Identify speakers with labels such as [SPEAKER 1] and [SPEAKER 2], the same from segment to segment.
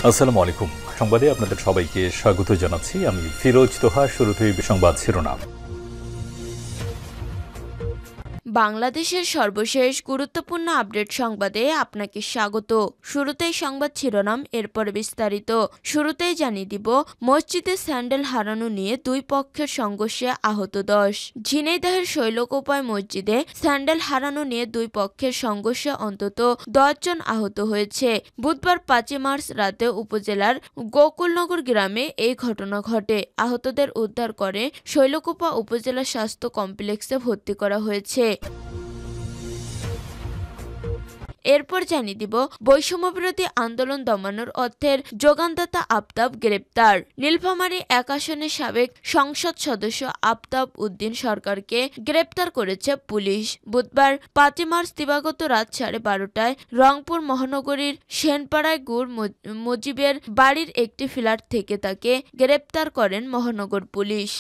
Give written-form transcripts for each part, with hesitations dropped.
[SPEAKER 1] আসসালামু আলাইকুম। সংবাদে আপনাদের সবাইকে স্বাগত জানাচ্ছি। আমি ফিরোজ তোহা। শুরুতেই সংবাদ শিরোনাম।
[SPEAKER 2] বাংলাদেশের সর্বশেষ গুরুত্বপূর্ণ আপডেট সংবাদে আপনাকে স্বাগত। শুরুতেই সংবাদ শিরোনাম, এরপর বিস্তারিত। শুরুতেই জানিয়ে দিব, মসজিদে স্যান্ডেল হারানো নিয়ে দুই পক্ষের সংঘর্ষে আহত 10। ঝিনাইদহের শৈলকুপায় মসজিদে স্যান্ডেল হারানো নিয়ে দুই পক্ষের সংঘর্ষে অন্তত 10 জন আহত হয়েছে। বুধবার 5 মার্চ রাতে উপজেলার গোকুলনগর গ্রামে এই ঘটনা ঘটে। আহতদের উদ্ধার করে শৈলকুপা উপজেলা স্বাস্থ্য কমপ্লেক্সে ভর্তি করা হয়েছে। এরপর জানিয়ে দিব, বৈষম্যবিরোধী আন্দোলন দমানোর অর্থের যোগানদাতা আফতাব গ্রেপ্তার। নীলফামারী 1 আসনের সাবেক সংসদ সদস্য আফতাব উদ্দিন সরকারকে গ্রেপ্তার করেছে পুলিশ। বুধবার 5 মার্চ দিবাগত রাত 12:30টায় রংপুর মহানগরীর সেনপাড়ায় গুড় মজিবের বাড়ির একটি ফ্ল্যাট থেকে তাকে গ্রেপ্তার করেন মহানগর পুলিশ।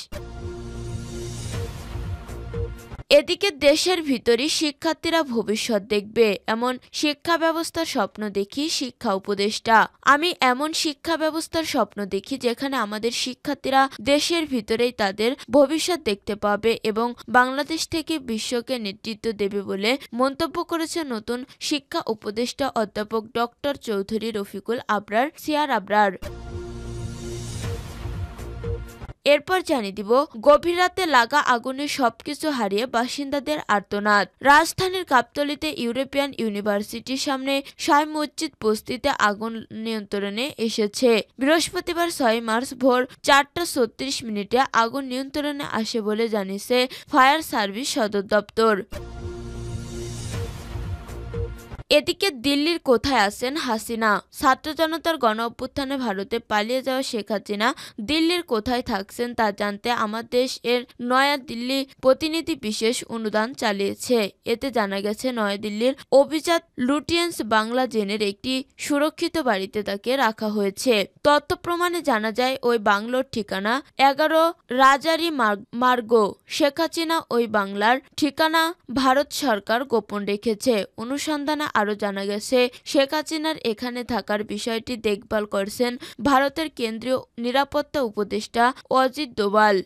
[SPEAKER 2] এদিকে দেশের ভিতরই শিক্ষার্থীরা ভবিষ্যৎ দেখবে, এমন শিক্ষা ব্যবস্থার স্বপ্ন দেখি শিক্ষা উপদেষ্টা। আমি এমন শিক্ষা ব্যবস্থার স্বপ্ন দেখি যেখানে আমাদের শিক্ষার্থীরা দেশের ভিতরেই তাদের ভবিষ্যৎ দেখতে পাবে এবং বাংলাদেশ থেকে বিশ্বকে নেতৃত্ব দেবে বলে মন্তব্য করেছে নতুন শিক্ষা উপদেষ্টা অধ্যাপক ডক্টর চৌধুরী রফিকুল আবরার সিআর আবরার। এরপর জানিয়ে দিব, গভীর রাতে লাগা আগুনে সবকিছু হারিয়ে বাসিন্দাদের আর্তনাদ। রাজধানীর গাবতলীতে ইউরোপিয়ান ইউনিভার্সিটির সামনে শাহী মসজিদ বস্তিতে আগুন নিয়ন্ত্রণে এসেছে। বৃহস্পতিবার 6 মার্চ ভোর 4:36 আগুন নিয়ন্ত্রণে আসে বলে জানিয়েছে ফায়ার সার্ভিস সদর দপ্তর। এদিকে দিল্লির কোথায় আছেন হাসিনা? ছাত্র জনতার গণ অভ্যুত্থানে ভারতে পালিয়ে যাওয়া শেখ হাসিনা দিল্লির কোথায় থাকছেন তা জানতে আমার দেশের নয়াদিল্লি প্রতিনিধি বিশেষ অনুদান চালিয়েছে। এতে জানা গেছে, নয়াদিল্লির অভিজাত লুটিয়েন্স বাংলা জেনের একটি সুরক্ষিত বাড়িতে তাকে রাখা হয়েছে। তথ্য প্রমাণে জানা যায়, ওই বাংলোর ঠিকানা 11 রাজারি মার্গ। শেখ হাসিনা ওই বাংলার ঠিকানা ভারত সরকার গোপন রেখেছে। অনুসন্ধানে আরও জানা গেছে, শেখ হাসিনার এখানে থাকার বিষয়টি দেখভাল করছেন ভারতের কেন্দ্রীয় নিরাপত্তা উপদেষ্টা অজিত দোভাল।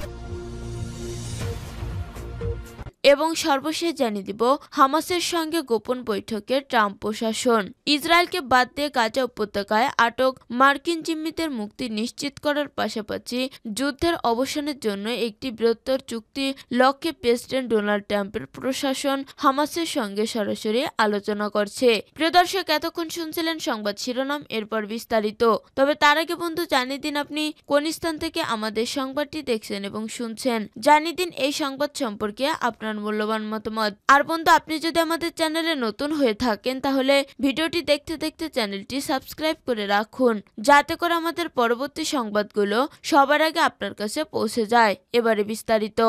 [SPEAKER 2] এবং সর্বশেষ জানিয়ে দিব, হামাসের সঙ্গে গোপন বৈঠকে ট্রাম্প প্রশাসন। ইসরায়েলকে বাদ দিয়ে গাজা উপত্যকায় আটক মার্কিন জিম্মিদের মুক্তি নিশ্চিত করার পাশাপাশি যুদ্ধের অবসানের জন্য একটি বৃহত্তর চুক্তি লক্ষ্যে প্রেসিডেন্ট ডোনাল্ড ট্রাম্পের প্রশাসন হামাসের সঙ্গে সরাসরি আলোচনা করছে। প্রিয় দর্শক, এতক্ষণ শুনছিলেন সংবাদ শিরোনাম, এরপর বিস্তারিত। তবে তার আগে বন্ধু, জানিয়ে দিন আপনি কোন স্থান থেকে আমাদের সংবাদটি দেখছেন এবং শুনছেন। জানিয়ে দিন এই সংবাদ সম্পর্কে আপনার মূল্যবান মতামত। আর বন্ধু, আপনি যদি আমাদের চ্যানেলে নতুন হয়ে থাকেন তাহলে ভিডিওটি দেখতে দেখতে চ্যানেলটি সাবস্ক্রাইব করে রাখুন, যাতে করে আমাদের পরবর্তী সংবাদগুলো সবার আগে আপনার কাছে পৌঁছে যায়। এবারে বিস্তারিত।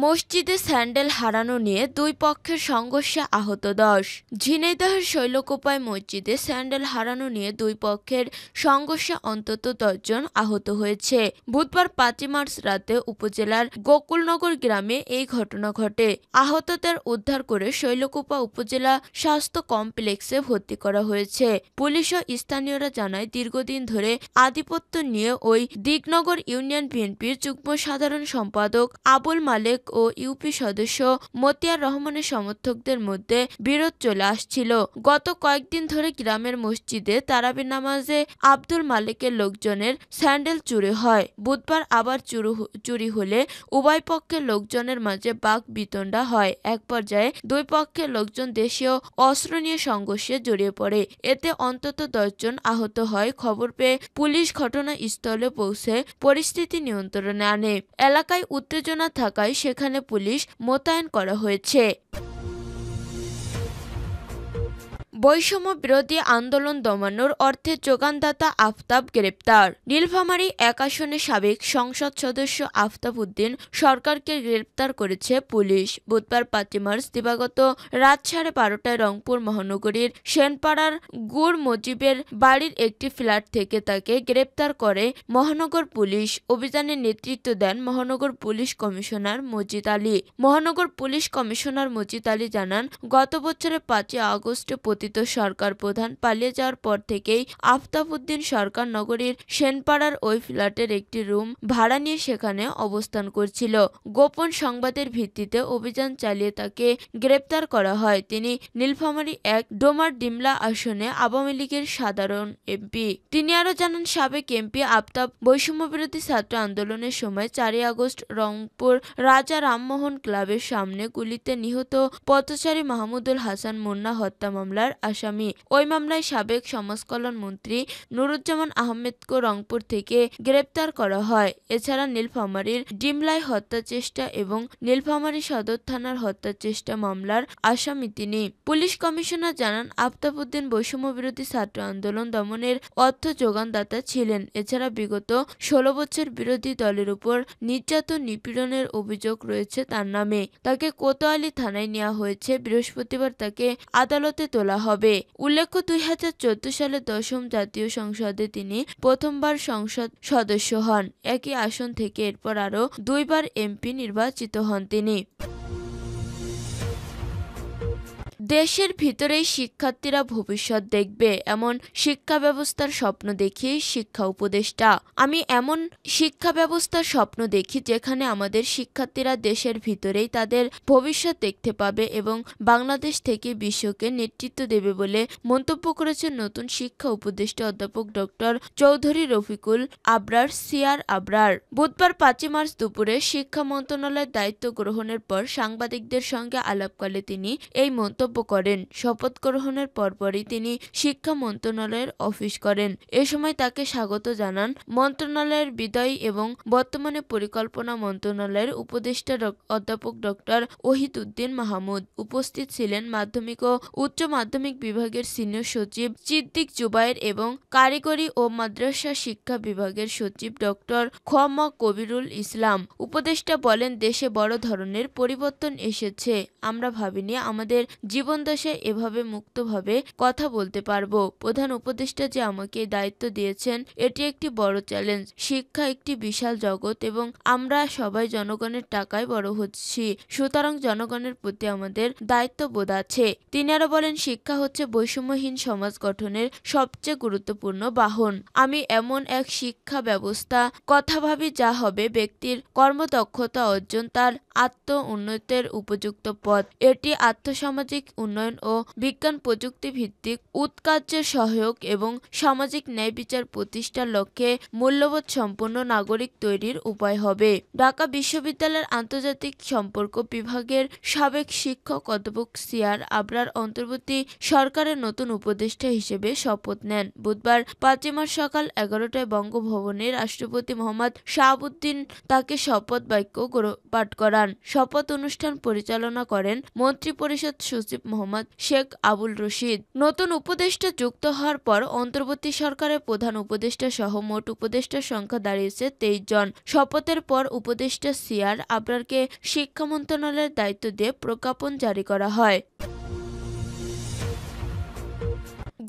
[SPEAKER 2] মসজিদে স্যান্ডেল হারানো নিয়ে দুই পক্ষের সংঘর্ষে আহত 10। ঝিনাইদহের শৈলকুপায় মসজিদে স্যান্ডেল হারানো নিয়ে দুই পক্ষের সংঘর্ষে অন্তত 10 জন আহত হয়েছে। বুধবার 5 মার্চ রাতে উপজেলার গোকুলনগর গ্রামে এই ঘটনা ঘটে। আহতদের উদ্ধার করে শৈলকুপা উপজেলা স্বাস্থ্য কমপ্লেক্সে ভর্তি করা হয়েছে। পুলিশ ও স্থানীয়রা জানায়, দীর্ঘদিন ধরে আধিপত্য নিয়ে ওই দিকনগর ইউনিয়ন বিএনপির যুগ্ম সাধারণ সম্পাদক আবুল মালেক ও ইউপি সদস্য মতিয়ার রহমানের সমর্থকদের মধ্যে বিরোধ চলে আসছিল। গত কয়েকদিন ধরে গ্রামের মসজিদে তারাবি নামাজে আব্দুল মালেকের লোকজনের স্যান্ডেল চুরি হয়। বুধবার আবার চুরি হলে উভয় পক্ষের লোকজনের মাঝে বাক বিতণ্ডা হয়। এক পর্যায়ে দুই পক্ষের লোকজন দেশীয় অস্ত্র নিয়ে সংঘর্ষে জড়িয়ে পড়ে। এতে অন্তত 10 জন আহত হয়। খবর পেয়ে পুলিশ ঘটনাস্থলে পৌঁছে পরিস্থিতি নিয়ন্ত্রণে আনে। এলাকায় উত্তেজনা থাকায় সেখানে পুলিশ মোতায়েন করা হয়েছে। বৈষম্য বিরোধী আন্দোলন দমানোর অর্থে যোগানদাতা আফতাব গ্রেপ্তার। নীলফামারী 1 আসনের সাবেক সংসদ সদস্য আফতাব উদ্দিন সরকারকে গ্রেপ্তার করেছে পুলিশ। বুধবার 5 মার্চ দিবাগত রাত 12:30টায় রংপুর মহানগরীর সেনপাড়ার গুড় মজিবের বাড়ির একটি ফ্ল্যাট থেকে তাকে গ্রেপ্তার করে মহানগর পুলিশ। অভিযানে নেতৃত্ব দেন মহানগর পুলিশ কমিশনার মজিদ আলী। মহানগর পুলিশ কমিশনার মজিদ আলী জানান, গত বছরের 5 আগস্টে পরিবর্তিত সরকার প্রধান পালিয়ে যাওয়ার পর থেকেই আফতাব উদ্দিন সরকার নগরীর সেনপাড়ার ওই ফ্ল্যাটের একটি রুম ভাড়া নিয়ে সেখানে অবস্থান করছিল। গোপন সংবাদের ভিত্তিতে অভিযান চালিয়ে তাকে গ্রেপ্তার করা হয়। তিনি নীলফামারী ১ ডোমার ডিমলা আসনে আওয়ামী লীগের সাধারণ এমপি। তিনি আরও জানান, সাবেক এমপি আফতাব বৈষম্যবিরোধী ছাত্র আন্দোলনের সময় ৪ আগস্ট রংপুর রাজা রামমোহন ক্লাবের সামনে গুলিতে নিহত পথচারী মাহমুদুল হাসান মুন্না হত্যা মামলার আসামি। ওই মামলায় সাবেক সমাজকল্যাণ মন্ত্রী নুরুজ্জামান আহমেদকে রংপুর থেকে গ্রেপ্তার করা হয়। এছাড়া নীলফামারীর ডিমলায় হত্যা চেষ্টা এবং নীলফামারী সদর থানার হত্যা চেষ্টা মামলার আসামি তিনি। পুলিশ কমিশনার জানান, আফতাব উদ্দিন বৈষম্যবিরোধী ছাত্র আন্দোলন দমনের অর্থ যোগানদাতা ছিলেন। এছাড়া বিগত ১৬ বছর বিরোধী দলের উপর নির্যাতন নিপীড়নের অভিযোগ রয়েছে তার নামে। তাকে কোতোয়ালি থানায় নেওয়া হয়েছে। বৃহস্পতিবার তাকে আদালতে তোলা হবে। উল্লেখ্য, ২০১৪ সালে ১০ম জাতীয় সংসদে তিনি প্রথমবার সংসদ সদস্য হন। একই আসন থেকে এরপর আরও ২ বার এমপি নির্বাচিত হন তিনি। দেশের ভিতরেই শিক্ষার্থীরা ভবিষ্যৎ দেখবে, এমন শিক্ষা ব্যবস্থার স্বপ্ন দেখি শিক্ষা উপদেষ্টা। আমি এমন শিক্ষা ব্যবস্থার স্বপ্ন দেখি যেখানে আমাদের শিক্ষার্থীরা দেশের ভিতরেই তাদের ভবিষ্যৎ দেখতে পাবে এবং বাংলাদেশ থেকে বিশ্বকে নেতৃত্ব দেবে বলে মন্তব্য করেছেন নতুন শিক্ষা উপদেষ্টা অধ্যাপক ডক্টর চৌধুরী রফিকুল আবরার সিআর আবরার। বুধবার ৫ মার্চ দুপুরে শিক্ষা মন্ত্রণালয়ের দায়িত্ব গ্রহণের পর সাংবাদিকদের সঙ্গে আলাপকালে তিনি এই মন্তব্য করেন। শপথ গ্রহণের পরপরই তিনি শিক্ষা মন্ত্রণালয়ের অফিস করেন। এ সময় তাকে স্বাগত জানান মন্ত্রণালয়ের বিদায়ী এবং বর্তমানে পরিকল্পনা মন্ত্রণালয়ের উপদেষ্টা অধ্যাপক ডক্টর ওহিদ উদ্দিন মাহমুদ। উপস্থিত ছিলেন মাধ্যমিক ও উচ্চ মাধ্যমিক বিভাগের সিনিয়র সচিব সিদ্দিক জুবায়ের এবং কারিগরি ও মাদ্রাসা শিক্ষা বিভাগের সচিব ডক্টর খ ম কবিরুল ইসলাম। উপদেষ্টা বলেন, দেশে বড় ধরনের পরিবর্তন এসেছে। আমরা ভাবিনি আমাদের জীবনদশায় এভাবে মুক্তভাবে কথা বলতে পারবো। প্রধান উপদেষ্টা যে আমাকে দায়িত্ব দিয়েছেন এটি একটি বড় চ্যালেঞ্জ। শিক্ষা একটি বিশাল জগৎ এবং আমরা সবাই জনগণের টাকায় বড় হচ্ছি, সুতরাং জনগণের প্রতি আমাদের দায়িত্ববোধ আছে। তিনি আরো বলেন, শিক্ষা হচ্ছে বৈষম্যহীন সমাজ গঠনের সবচেয়ে গুরুত্বপূর্ণ বাহন। আমি এমন এক শিক্ষা ব্যবস্থা কথা ভাবি যা হবে ব্যক্তির কর্মদক্ষতা অর্জন, তার আত্ম উন্নতির উপযুক্ত পথ। এটি আর্থসামাজিক উন্নয়ন ও বিজ্ঞান প্রযুক্তি ভিত্তিক উৎকার্যের সহায়ক এবং সামাজিক ন্যায় বিচার প্রতিষ্ঠার লক্ষ্যে মূল্যবোধ সম্পন্ন নাগরিক তৈরির উপায় হবে। ঢাকা বিশ্ববিদ্যালয়ের আন্তর্জাতিক সম্পর্ক বিভাগের সাবেক শিক্ষক অধ্যাপক সিআর আবরার অন্তর্বর্তী সরকারের নতুন উপদেষ্টা হিসেবে শপথ নেন। বুধবার ৫ মার্চ সকাল ১১টায় বঙ্গভবনে রাষ্ট্রপতি মোহাম্মদ শাহাবুদ্দিন তাকে শপথ বাক্য পাঠ করান। শপথ অনুষ্ঠান পরিচালনা করেন মন্ত্রিপরিষদ সচিব মোহাম্মদ শেখ আবুল রশিদ। নতুন উপদেষ্টা যুক্ত হওয়ার পর অন্তর্বর্তী সরকারের প্রধান উপদেষ্টা সহ মোট উপদেষ্টার সংখ্যা দাঁড়িয়েছে ২৩ জন। শপথের পর উপদেষ্টা সিআর আবরারকে শিক্ষা মন্ত্রণালয়ের দায়িত্ব দিয়ে প্রজ্ঞাপন জারি করা হয়।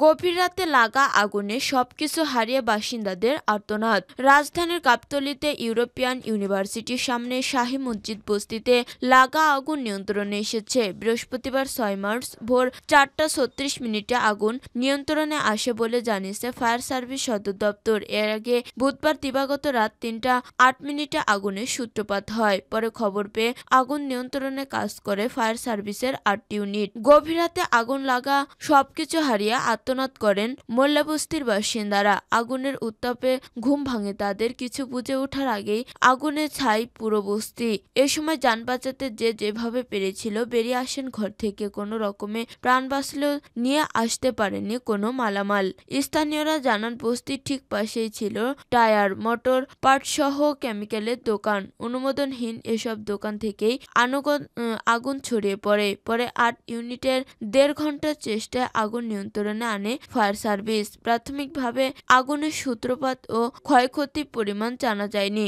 [SPEAKER 2] গভীর রাতে লাগা আগুনে সবকিছু হারিয়ে বাসিন্দাদের আর্তনাদ। রাজধানীর গাবতলীতে ইউরোপিয়ান ইউনিভার্সিটির সামনে শাহী মসজিদ বস্তিতে লাগা আগুন নিয়ন্ত্রণে এসেছে। বৃহস্পতিবার ৬ মার্চ ভোর ৪টা৩৬ আগুন নিয়ন্ত্রণে আসে বলে জানিয়েছে ফায়ার সার্ভিস সদর দপ্তর। এর আগে বুধবার দিবাগত রাত ৩টা৮ আগুনের সূত্রপাত হয়। পরে খবর পেয়ে আগুন নিয়ন্ত্রণে কাজ করে ফায়ার সার্ভিসের ৮টি ইউনিট। গভীর রাতে আগুন লাগা সবকিছু হারিয়ে আর্তনাদ করেন মোল্লাবস্তির বাসিন্দারা। আগুনের উত্তাপে ঘুম ভাঙে তাদের। কিছু বুঝে ওঠার আগেই আগুনে ছাই পুরো বস্তি। এ সময় যান বাঁচাতে যে যেভাবে পেরেছিল বেরিয়ে আসেন ঘর থেকে। কোনো রকমে প্রাণ বাঁচলেও নিয়ে আসতে পারেনি কোনো মালামাল। স্থানীয়রা জানান, বস্তির ঠিক পাশেই ছিল টায়ার, মোটর পার্টসহ কেমিক্যালের দোকান। অনুমোদনহীন এসব দোকান থেকেই আগুন ছড়িয়ে পড়ে। পরে ৮ ইউনিটের ১.৫ ঘন্টার চেষ্টায় আগুন নিয়ন্ত্রণে আনে ফায়ার সার্ভিস। প্রাথমিকভাবে আগুনের সূত্রপাত ও ক্ষয়ক্ষতির পরিমাণ জানা যায়নি।